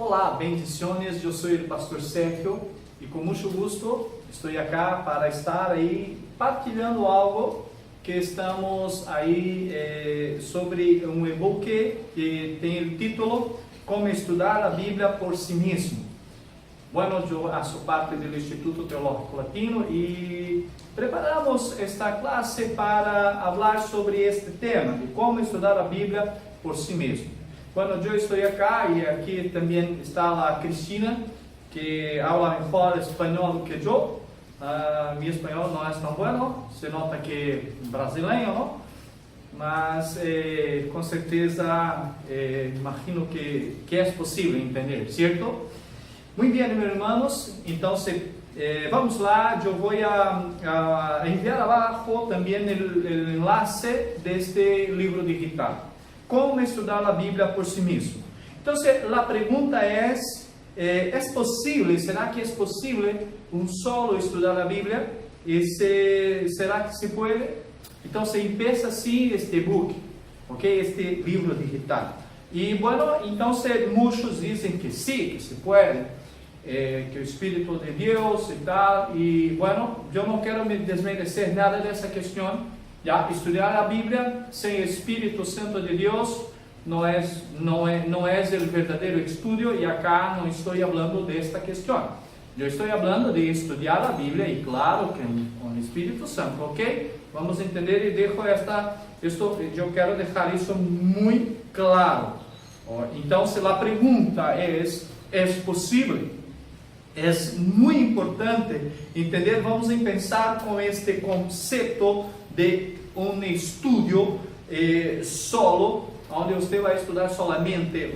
Olá, bendiciones, eu sou o pastor Sérgio e com muito gosto estou aqui para estar aí partilhando algo que estamos aí sobre um e-book que tem o título Como Estudar a Bíblia por Si Mesmo. Bueno, eu faço parte do Instituto Teológico Latino e preparamos esta classe para falar sobre este tema de como estudar a Bíblia por si mesmo. Bueno, eu estou aqui e aqui também está a Cristina, que habla mejor espanhol do que eu. Meu espanhol não é tão bueno, se nota que é brasileiro, não? Mas com certeza imagino que é possível entender, certo? Muito bem, meus irmãos, então vamos lá, eu vou enviar abaixo também o enlace deste livro digital. Como estudar a Bíblia por si mesmo. Então, a pergunta é possível, será que é possível solo estudar a Bíblia? Será que se pode? Então, empieza assim este book, ok? Este livro digital. E, bueno, então, muitos dizem que sim, que se pode, que o Espírito de Deus e tal. E, bueno, eu não quero me desmerecer nada dessa questão. Já estudar a Bíblia sem o Espírito Santo de Deus não é o verdadeiro estudo, e acá não estou falando desta questão. Eu estou falando de estudar a Bíblia e claro que com o Espírito Santo, ok? Vamos entender e eu quero deixar isso muito claro. Então, se a pergunta é possível? É muito importante entender, vamos pensar com este conceito de estudo solo, onde você vai estudar solamente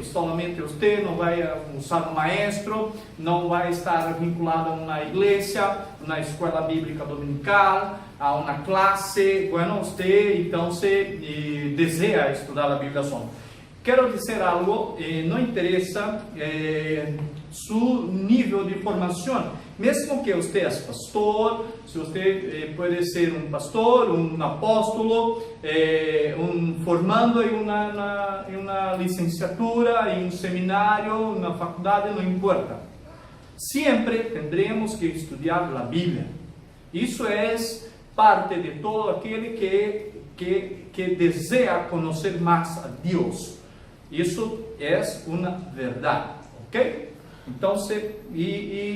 você, não vai usar um maestro, não vai estar vinculado a uma igreja, uma escola bíblica dominical, a uma classe. Bueno, você então deseja estudar a Bíblia solo. Quero dizer algo, não interessa seu nível de formação, mesmo que você é pastor, se você pode ser um pastor, um apóstolo, formando em uma licenciatura, em um seminário, na faculdade, não importa. Sempre tendremos que estudar a Bíblia. Isso é parte de todo aquele que deseja conhecer mais a Deus. Isso é uma verdade, ok? Então,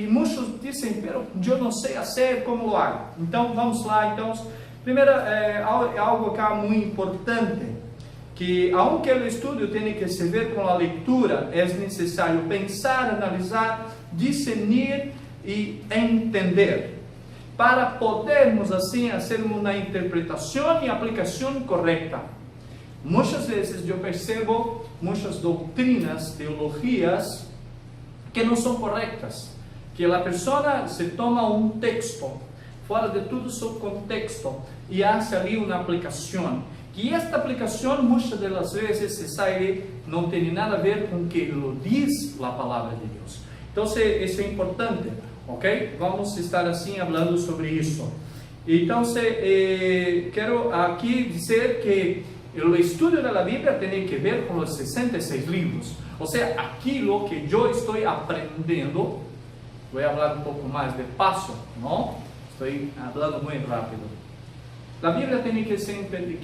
muitos dizem, pero eu não sei fazer, como lo hago? Então, vamos lá. Então, primeiro, algo que é muito importante, que aunque o estudo tenha que se ver com a leitura, é necessário pensar, analisar, discernir e entender, para podermos assim fazer uma interpretação e aplicação correta. Muitas vezes eu percebo muitas doutrinas, teologias, que não são corretas, que a pessoa se toma um texto, fora de tudo seu contexto, e faz ali uma aplicação, que esta aplicação muitas das vezes não tem nada a ver com o que diz a palavra de Deus. Então, isso é importante, ok? Vamos estar assim falando sobre isso. Então, quero aqui dizer que o estudo da Bíblia tem que ver com os 66 livros. Ou seja, aquilo que eu estou aprendendo, vou falar um pouco mais despacio, não? Estou falando muito rápido. A Bíblia tem que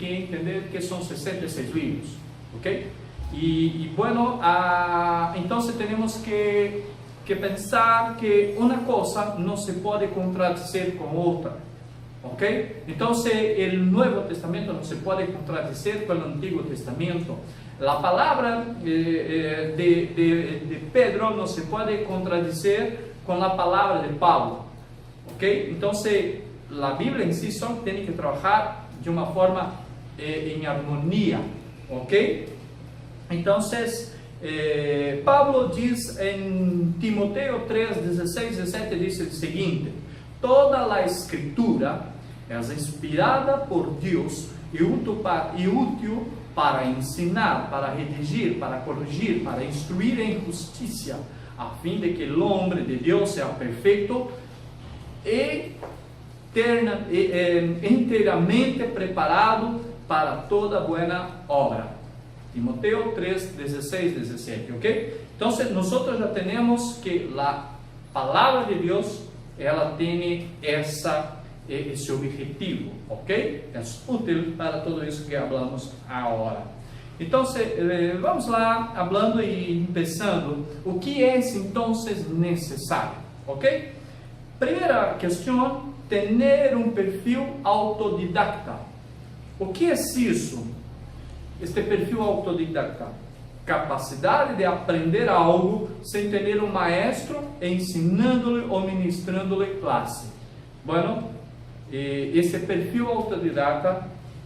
entender que são 66 livros, ok? Bueno, então temos que pensar que uma coisa não se pode contradizer com outra, ok? Então, o Novo Testamento não se pode contradizer com o Antigo Testamento. A palavra de Pedro não se pode contradizer com a palavra de Paulo, ok? Então, a Bíblia em si só tem que trabalhar de uma forma em harmonia, ok? Então, Paulo diz em Timoteo 3, 16, 17, diz o seguinte: toda a Escritura é inspirada por Deus e útil para ensinar, para redigir, para corrigir, para instruir em justiça, a fim de que o homem de Deus seja perfeito e inteiramente preparado para toda boa obra. Timoteo 3, 16, 17, ok? Entonces, nosotros ya tenemos que la palabra de Dios, ela tiene esse objetivo, ¿ok? Es útil para todo isso que hablamos agora. Então, vamos lá, hablando e pensando, o que é então necessário, ¿ok? Primeira questão, ter um perfil autodidacta. O que é isso? Este perfil autodidacta, capacidade de aprender algo sem ter um maestro ensinando-lhe ou ministrando-lhe classe. Bueno, esse perfil autodidata,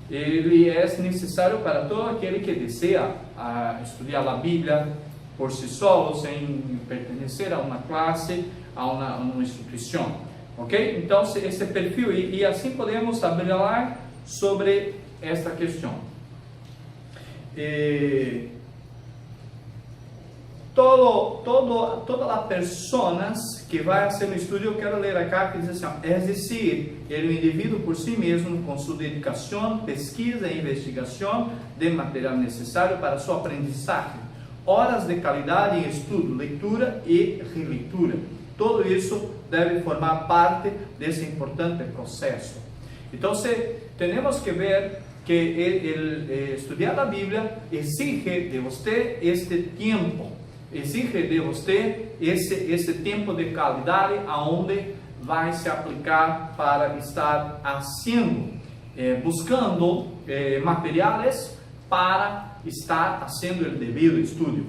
ele é necessário para todo aquele que deseja estudar a Bíblia por si solo, sem pertencer a uma classe, a uma instituição, ok? Então, esse perfil, e assim podemos falar sobre esta questão. Todas as pessoas que vai fazer um estudo, eu quero ler acá, que diz assim, é decir, o indivíduo por si mesmo, com sua dedicação, pesquisa e investigação de material necessário para sua aprendizagem, horas de qualidade em estudo, leitura e releitura. Tudo isso deve formar parte desse importante processo. Então, temos que ver que estudar a Bíblia exige de você este tempo, exige de você esse tempo de qualidade aonde vai se aplicar para estar buscando materiais para estar fazendo o devido estudo.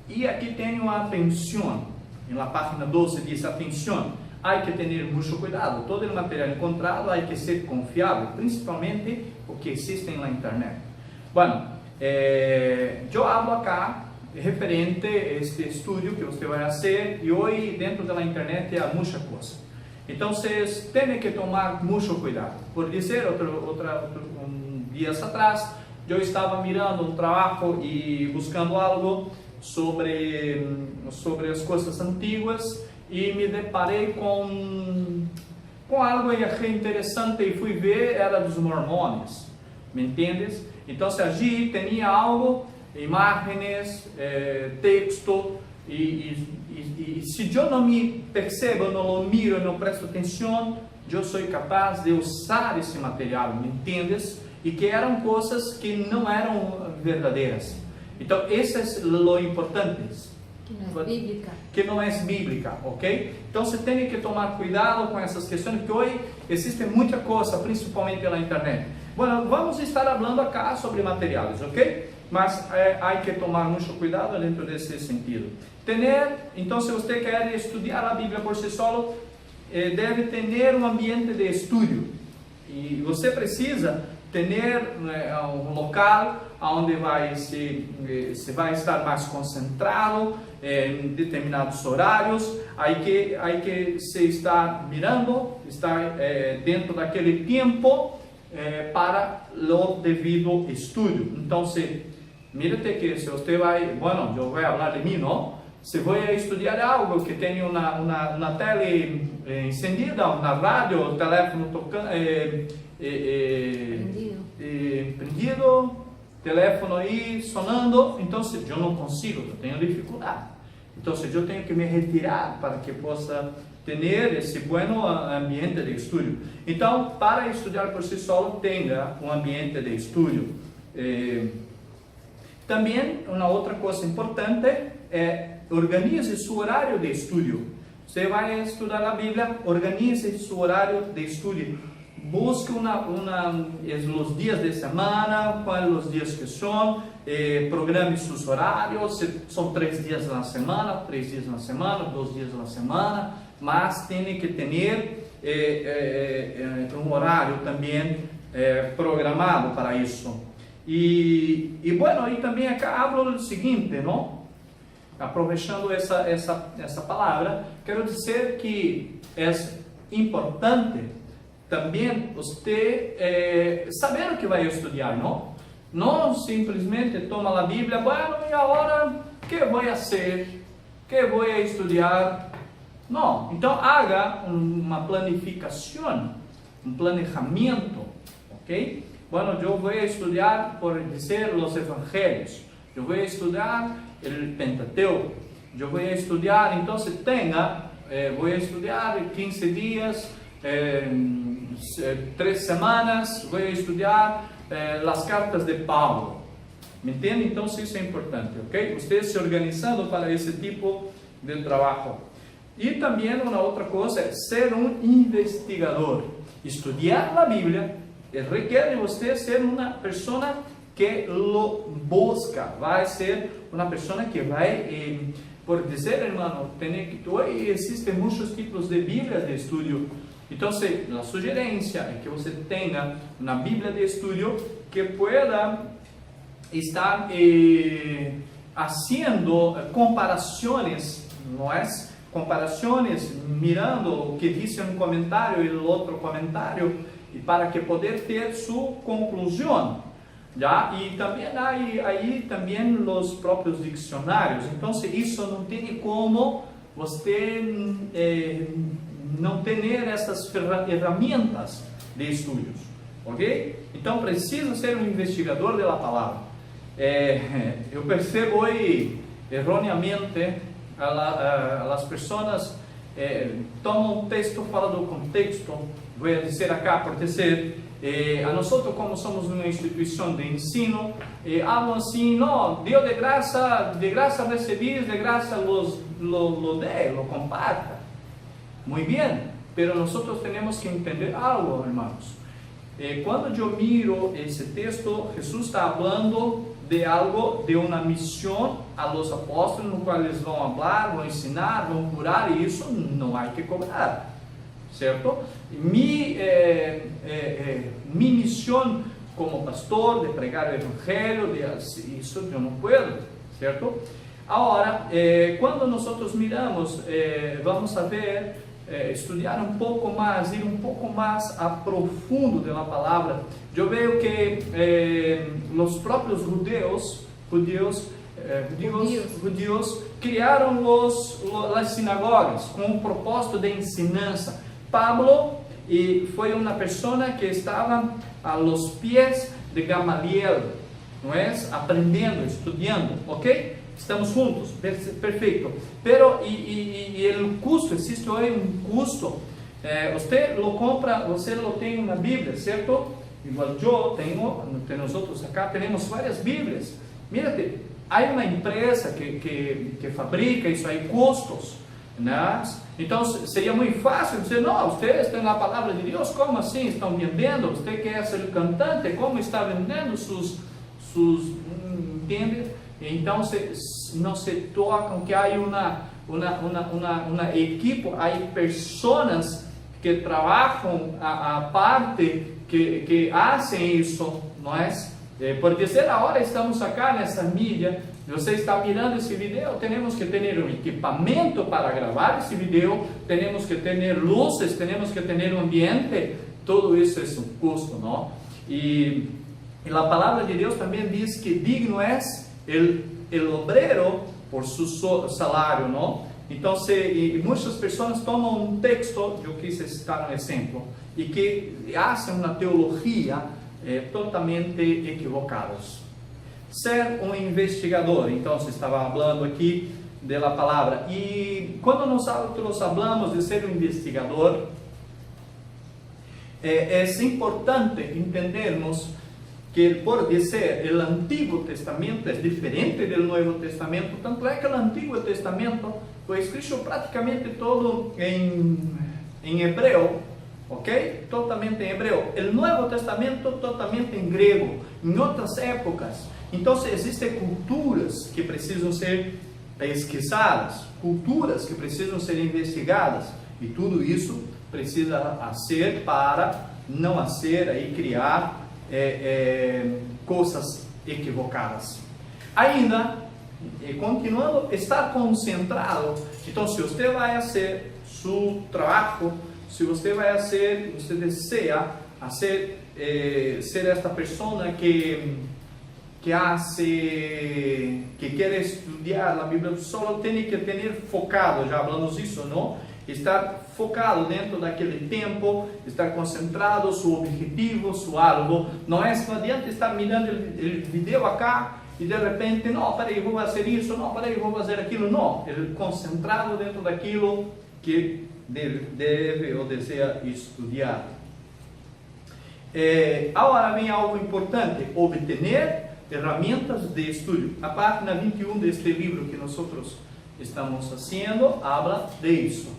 E aqui tem uma atenção, na página 12 diz, atenção, há que ter muito cuidado, todo o material encontrado há que ser confiável, principalmente o que existe na internet. Bueno, eu hablo acá referente a este estudo que você vai fazer, e hoje dentro da internet há muita coisa. Então, vocês têm que tomar muito cuidado. Por dizer, dias atrás, eu estava mirando um trabalho e buscando algo sobre as coisas antigas, e me deparei com algo interessante e fui ver, era dos mormões, me entendes? Então, allí tinha algo, imagens, texto, e se eu não me percebo, não miro, não presto atenção, eu sou capaz de usar esse material, me entendes? E que eram coisas que não eram verdadeiras. Então, isso é o importante. Que não é bíblica, ok? Então você tem que tomar cuidado com essas questões, porque hoje existe muita coisa, principalmente na internet. Bueno, vamos estar falando acá sobre materiais, ok? Mas há que tomar muito cuidado dentro desse sentido. Então, se você quer estudar a Bíblia por si solo, deve ter um ambiente de estudo. E você precisa ter um local onde se vai estar mais concentrado em determinados horários, aí que se está mirando, estar dentro daquele tempo para o devido estudo. Então, mírate que se você vai, bueno, eu vou falar de mim, não? Se vou estudar algo que tem uma tele encendida, uma rádio, o telefone tocando, prendido, telefone aí sonando, então eu não consigo, eu tenho dificuldade. Então eu tenho que me retirar para que possa ter esse bom ambiente de estudo. Então, para estudar por si solo, tenha um ambiente de estudo. Também, uma outra coisa importante é organize seu horário de estudo. Você vai estudar a Bíblia, organize seu horário de estudo. Busque os dias de semana, quais os dias que são, programe seus horários, se são 3 dias na semana, 3 dias na semana, 2 dias na semana, mas tem que ter um horário também programado para isso. E bueno, e também acá hablo do seguinte, não? Aproveitando essa palavra, quero dizer que é importante também você saber o que vai estudar, não? Não simplesmente toma a Bíblia, bueno, e agora, o que vou fazer? O que vou estudar? Não, então haga uma planificação, um planejamento, ok? Bueno, eu vou estudar, por dizer, os evangelhos. eu vou estudar o Pentateuco, eu vou estudar, então vou estudar 15 dias, 3 semanas, vou estudar as cartas de Paulo. ¿Me entiende? Então isso é importante, ok? Você se organizando para esse tipo de trabalho. E também uma outra coisa é ser um investigador. Estudar a Bíblia requer de você ser uma pessoa que lo busca. Vai ser uma pessoa que vai, por dizer, hermano, hoje existem muitos tipos de Bíblias de estudo. Então, a sugerência é que você tenha uma Bíblia de estudo que pueda estar haciendo comparações, não é? Comparações, mirando o que disse um comentário e o outro comentário, e para que poder ter sua conclusão. Já? E também aí também os próprios dicionários. Então, isso não tem como você não ter essas ferramentas de estudos, ok? Então, precisa ser um investigador da palavra. Eu percebo hoje, erroneamente, as pessoas tomam um texto fora do contexto. Vou dizer acá, por dizer, a nós, como somos uma instituição de ensino, falam assim: não, Deus de graça recebis, de graça lo comparta. Muito bem, pero nós temos que entender algo, irmãos. Quando eu miro esse texto, Jesus está falando de algo, de uma missão a los apóstolos, no qual eles vão falar, vão ensinar, vão curar, e isso não há que cobrar, certo? Minha missão como pastor, de pregar o evangelho, isso eu não posso, certo? Agora, quando nós miramos, vamos a ver, estudar um pouco mais, ir um pouco mais a profundo da palavra. Eu vejo que os próprios judeus criaram as sinagogas com um propósito de ensinança. Pablo foi uma pessoa que estava a los pés de Gamaliel, não é? Aprendendo, estudando, ok? Estamos juntos, perfeito. Pero o custo, existe hoje um custo. Você lo compra, você lo tem na Bíblia, certo? Igual eu tenho, nós outros acá temos várias Bíblias. Mírate, há uma empresa que fabrica isso aí, custos, né? Então seria muito fácil dizer: não, vocês têm a palavra de Deus, como assim estão vendendo? Você quer ser cantante, como está vendendo sus entende? Então não se tocam que há uma equipe, há pessoas que trabalham a parte que fazem isso, não é? Por dizer, agora estamos acá nessa mídia, você está mirando esse vídeo, temos que ter um equipamento para gravar esse vídeo, temos que ter luzes, temos que ter um ambiente, tudo isso é um custo, não? E a palavra de Deus também diz que digno é o obreiro por seu salário, não? Então, muitas pessoas tomam um texto, eu quis citar um exemplo, e que fazem uma teologia totalmente equivocados. Ser um investigador, então se estava falando aqui da palavra, e quando nós falamos de ser um investigador, é importante entendermos que, por dizer, o Antigo Testamento é diferente do Novo Testamento, tanto é que o Antigo Testamento foi escrito praticamente todo em hebreu, ok? Totalmente em hebreu. O Novo Testamento totalmente em grego, em outras épocas. Então, existem culturas que precisam ser pesquisadas, culturas que precisam ser investigadas, e tudo isso precisa ser para não ser aí criar coisas equivocadas. Ainda, continuando, estar concentrado. Então, se você vai fazer seu trabalho, se você vai fazer, você deseja ser esta pessoa que quer estudar a Bíblia, só tem que ter focado, já falamos isso, não? Estar focado dentro daquele tempo, estar concentrado, seu objetivo, seu alvo. Não adianta estar mirando o vídeo acá e de repente, não, peraí, vou fazer isso, não, peraí, vou fazer aquilo. Não, ele concentrado dentro daquilo que deve ou deseja estudar. Agora vem algo importante: obter ferramentas de estudo. A página 21 deste livro que nós estamos fazendo habla de isso,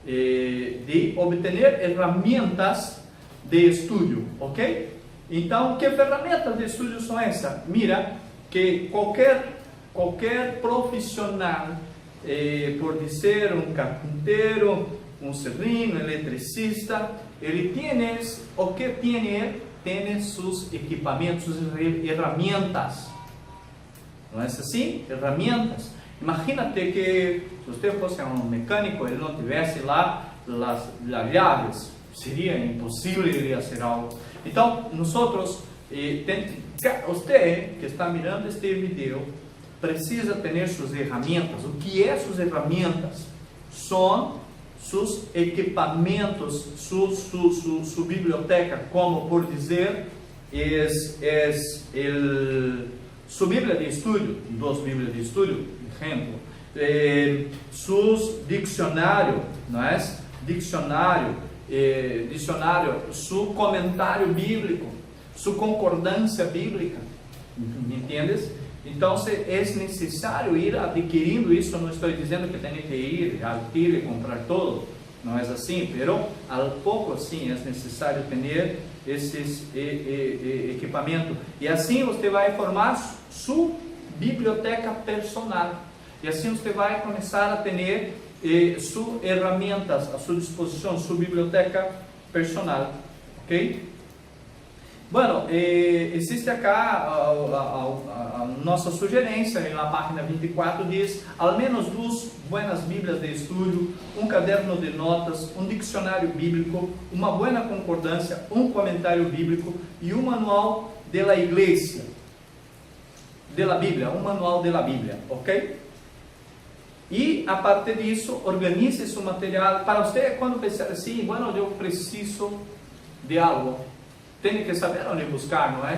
de obter ferramentas de estudo, ok? Então, que ferramentas de estudo são essas? Mira, que qualquer profissional, por dizer um carpinteiro, um serrino, um eletricista, ele tem o que tem seus equipamentos, suas ferramentas. Não é assim? Ferramentas. Imagínate que se você fosse um mecânico, ele não tivesse lá as chaves, seria impossível ele fazer algo. Então, você que está mirando este vídeo, precisa ter suas ferramentas. O que é suas ferramentas? São seus equipamentos, sua biblioteca, como por dizer, sua Bíblia de estudo, 2 Bíblias de estudo, exemplo, seus dicionário, não é? Dicionário, seu comentário bíblico, sua concordância bíblica, me entendes? Então, é necessário ir adquirindo isso. Eu não estou dizendo que tem que ir ao tiro e comprar todo, não é assim, mas ao pouco sim é necessário ter esses equipamentos. E assim você vai formar sua biblioteca personal. E assim você vai começar a ter suas ferramentas à sua disposição, sua biblioteca personal, ok? Bueno, existe acá a nossa sugerência, na página 24 diz: ao menos 2 buenas bíblias de estudo, um caderno de notas, um dicionário bíblico, uma boa concordância, um comentário bíblico e um manual de la igreja, de la Bíblia, um manual de la Bíblia, ok? E a partir disso, organize seu material. Para você, quando pensar assim, bueno, eu preciso de algo, tem que saber onde buscar, não é?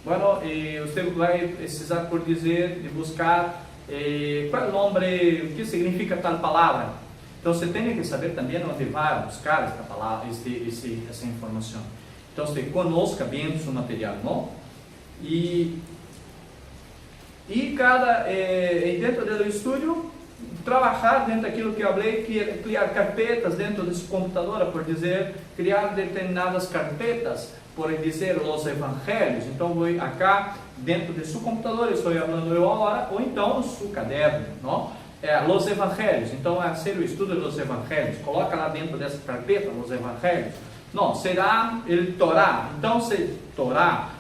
Bueno, você vai precisar, por dizer, de buscar qual é o nome, o que significa tal palavra. Então, você tem que saber também onde vai buscar esta palavra, essa informação. Então, você conozca bem o seu material, não? E dentro do estúdio, trabalhar dentro daquilo que eu falei, criar carpetas dentro desse computador, por dizer, criar determinadas carpetas, por dizer, os evangelhos. Então, vou acá dentro de seu computador, estou falando eu agora, ou então no seu caderno, não? Os evangelhos. Então, ser o estudo dos evangelhos. Coloca lá dentro dessa carpeta os evangelhos. Não, será o Torá. Então, Torá,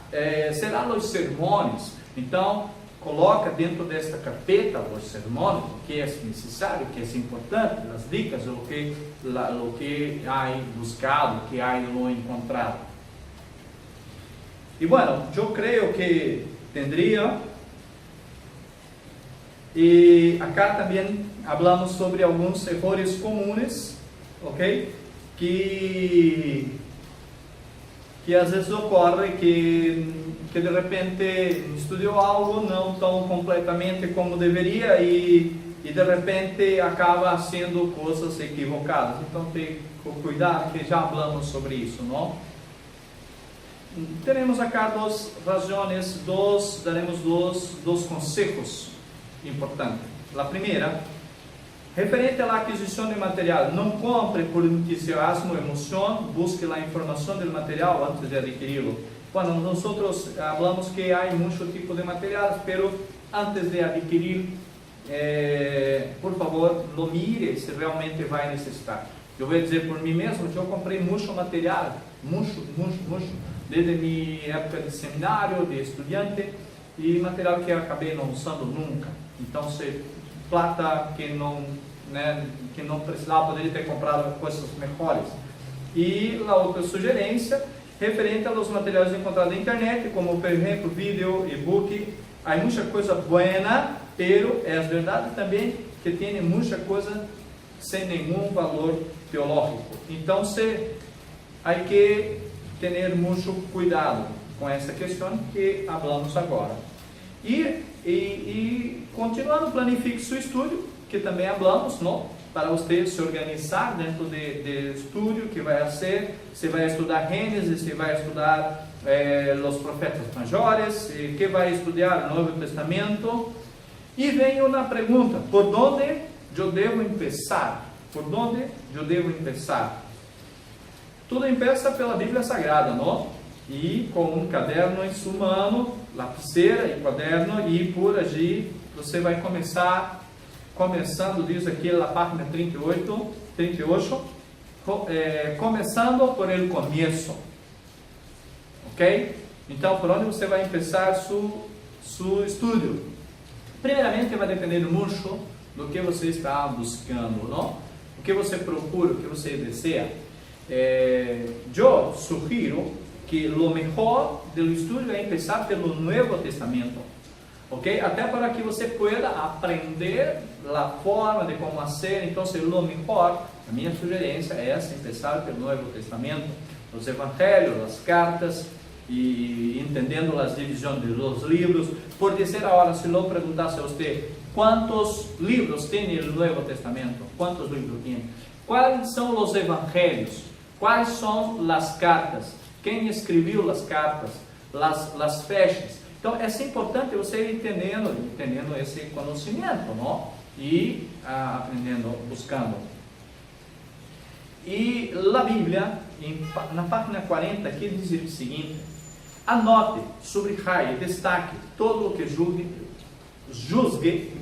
será os sermões. Então, coloca dentro desta carpeta os sermões, o que é necessário, o que é importante, as dicas, o que há buscado, o que há encontrado. E bueno, eu creio que tendria. E acá também falamos sobre alguns erros comuns, ok? Que às vezes ocorre que de repente estudou algo não tão completamente como deveria e de repente acaba sendo coisas equivocadas. Então tem que cuidar, que já falamos sobre isso, não? Teremos acá daremos dois conselhos importantes. A primeira, referente à aquisição de material, não compre por entusiasmo, emoção, busque a informação do material antes de adquiri-lo. Bueno, nós falamos que há muito tipo de materiais, pero antes de adquirir, por favor, lo mire se realmente vai necessitar. Eu vou dizer por mim mesmo, eu comprei muito material, muito, desde minha época de seminário, de estudante, e material que eu acabei não usando nunca. Então, plata que não precisava, poderia ter comprado coisas melhores. E a outra sugerência, referente aos materiais encontrados na internet, como, por exemplo, vídeo, e-book, há muita coisa boa, pero é verdade também que tem muita coisa sem nenhum valor teológico. Então, há que ter muito cuidado com essa questão que falamos agora. E continuando, planifique seu estudo, que também falamos, não? Para você se organizar dentro de estudo que vai ser. Você vai estudar Gênesis, você vai estudar os profetas maiores, que vai estudar o Novo Testamento. E vem uma pergunta: por onde eu devo começar? Por onde eu devo começar? Tudo começa pela Bíblia Sagrada, não? E com um caderno em sua mão, lapiseira e caderno, e por allí você vai começando, diz aqui na página 38, começando por el começo, ok? Então, por onde você vai começar seu estudo? Primeiramente, vai depender muito do que você está buscando, não? O que você procura, o que você deseja. Eu sugiro que o melhor do estudo é começar pelo Novo Testamento, ok? Até para que você pueda aprender a forma de como fazer. Então, o melhor, a minha sugerência é começar pelo Novo Testamento, os Evangelhos, as cartas, e entendendo as divisões dos livros. Por dizer agora, se eu perguntasse a você, quantos livros tem o Novo Testamento? Quantos livros tem? Quais são os Evangelhos? Quais são as cartas? Quem escreveu as cartas? As fechas? Então, é importante você ir entendendo esse conhecimento, não? E aprendendo, buscando. E a Bíblia, na página 40, aqui diz o seguinte: anote, subraie, destaque todo o que julgue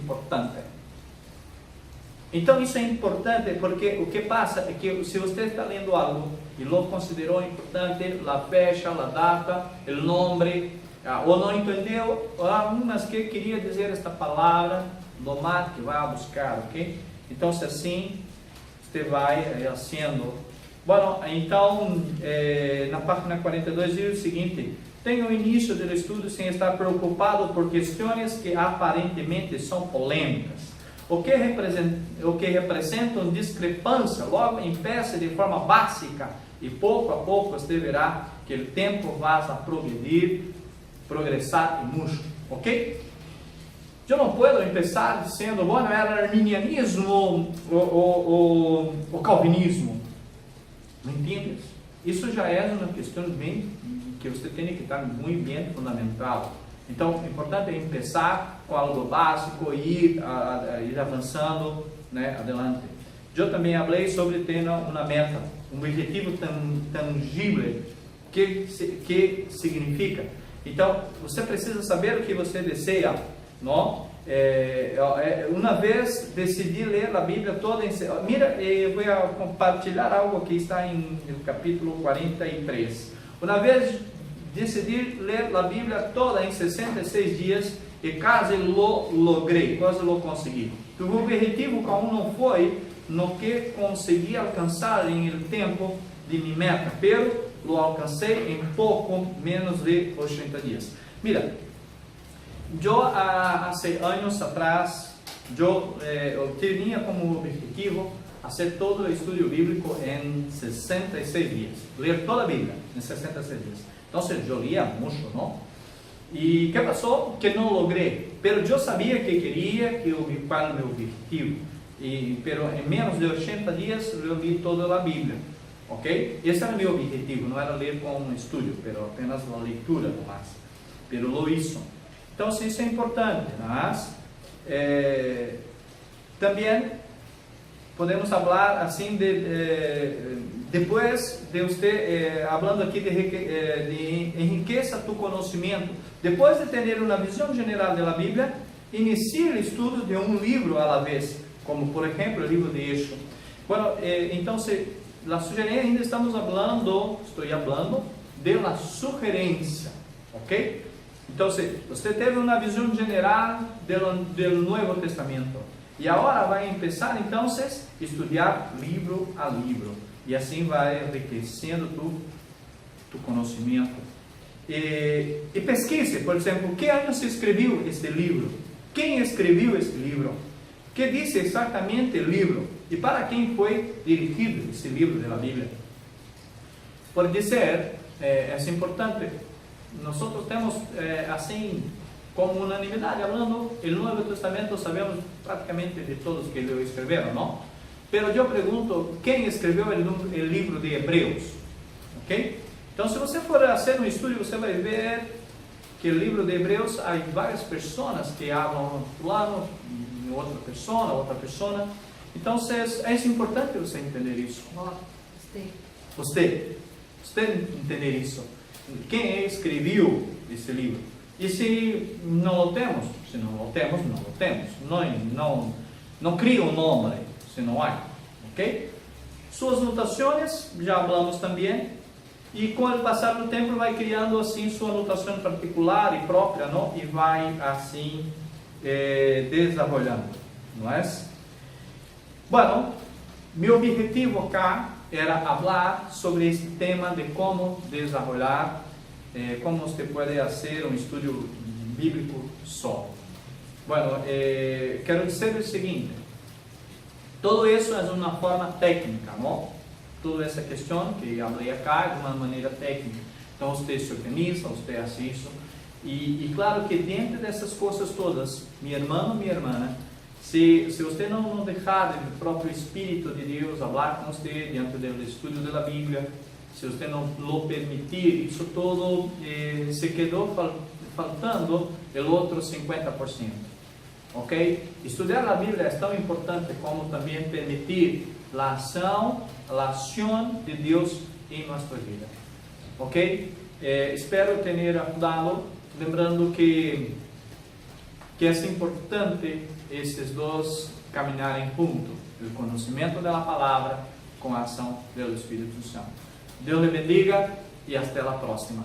importante. Então, isso é importante porque o que passa é que se você está lendo algo e lo considerou importante, a fecha, a data, o nome, ou não entendeu, mas que queria dizer esta palavra, lo marque, vai buscar, ok? Então, assim, você vai fazendo. Bom, então, na página 42 diz o seguinte: tenha o início do estudo sem estar preocupado por questões que aparentemente são polêmicas. O que representam discrepância, logo empiece de forma básica e pouco a pouco você verá que o tempo vai a progressar e muito, ok? Eu não posso começar dizendo, bueno, era arminianismo ou calvinismo. Não entendes? Isso já é uma questão bem que você tem que estar muito bem fundamental. Então, o importante é começar com algo básico e ir avançando, né, adelante. Eu também falei sobre ter uma meta, um objetivo tangível. Que significa? Então, você precisa saber o que você deseja, não? Uma vez decidi ler a Bíblia toda em... Mira, eu vou compartilhar algo que está no capítulo 43. Uma vez decidi ler a Bíblia toda em 66 dias e quase lo logrei, quase lo consegui. O objetivo comum não foi no que consegui alcançar em el tempo de minha meta, pero lo alcancei em pouco menos de 80 dias. Mira, eu há anos atrás, eu tinha como objetivo fazer todo o estudo bíblico em 66 dias, ler toda a Bíblia em 66 dias. Então, eu lia muito, não? E o que passou? Que não logrei. Pero eu sabia que queria, qual era o meu objetivo. Pero em menos de 80 dias eu li toda a Bíblia. Ok? Esse era o meu objetivo. Não era ler com um estudo, pero apenas uma leitura no máximo. Pero lo hizo. Então, isso é importante. Mas, também podemos falar assim depois de você, falando aqui de enriqueça tu conhecimento, depois de ter uma visão geral da Bíblia, inicie o estudo de um livro à la vez, como por exemplo o livro de Êxodo. Bueno, então, a sugerência, ainda estou falando de la sugerência, ok? Então, você teve uma visão geral do Novo Testamento. E agora vai começar, então, a estudar livro a livro. E assim vai enriquecendo tu conhecimento. E pesquise, por exemplo, que ano se escreveu este livro? Quem escreveu este livro? O que diz exatamente o livro? E para quem foi dirigido esse livro da Bíblia? Por dizer, é importante, nós temos assim como unanimidade, hablando el Nuevo Testamento, sabemos praticamente de todos que lo escreveram, não? Pero eu pergunto, quem escreveu o livro de Hebreus? Ok? Então, se você for fazer um estudo, você vai ver que o livro de Hebreus, há várias pessoas que falam fulano, outra pessoa. Então, é importante você entender isso. Você entender isso. Quem escreveu esse livro? E se não o temos? Se não o temos, não o temos. Não cria um nome se não há. Ok? Suas notações, já falamos também. E com o passar do tempo vai criando assim sua anotação particular e própria, não? E vai assim desenvolvendo, não é? Bueno, meu objetivo acá era falar sobre este tema de como desenvolver, como você pode fazer um estudo bíblico só. Bueno, quero dizer o seguinte: todo isso é uma forma técnica, não? Toda essa questão que falei acá é de uma maneira técnica. Então, você se organiza, você faz isso. E claro que dentro dessas coisas todas, meu irmão, minha irmã, se você não deixar o próprio Espírito de Deus falar com você dentro do estudo da Bíblia, se você não lo permitir, isso todo se quedou faltando o outro 50%. Ok? Estudar a Bíblia é tão importante como também permitir a ação de Deus em nossa vida. Ok? Espero ter ajudado, lembrando que é importante esses dois caminharem juntos, o conhecimento da palavra com a ação do Espírito Santo. Deus lhe bendiga e até a próxima.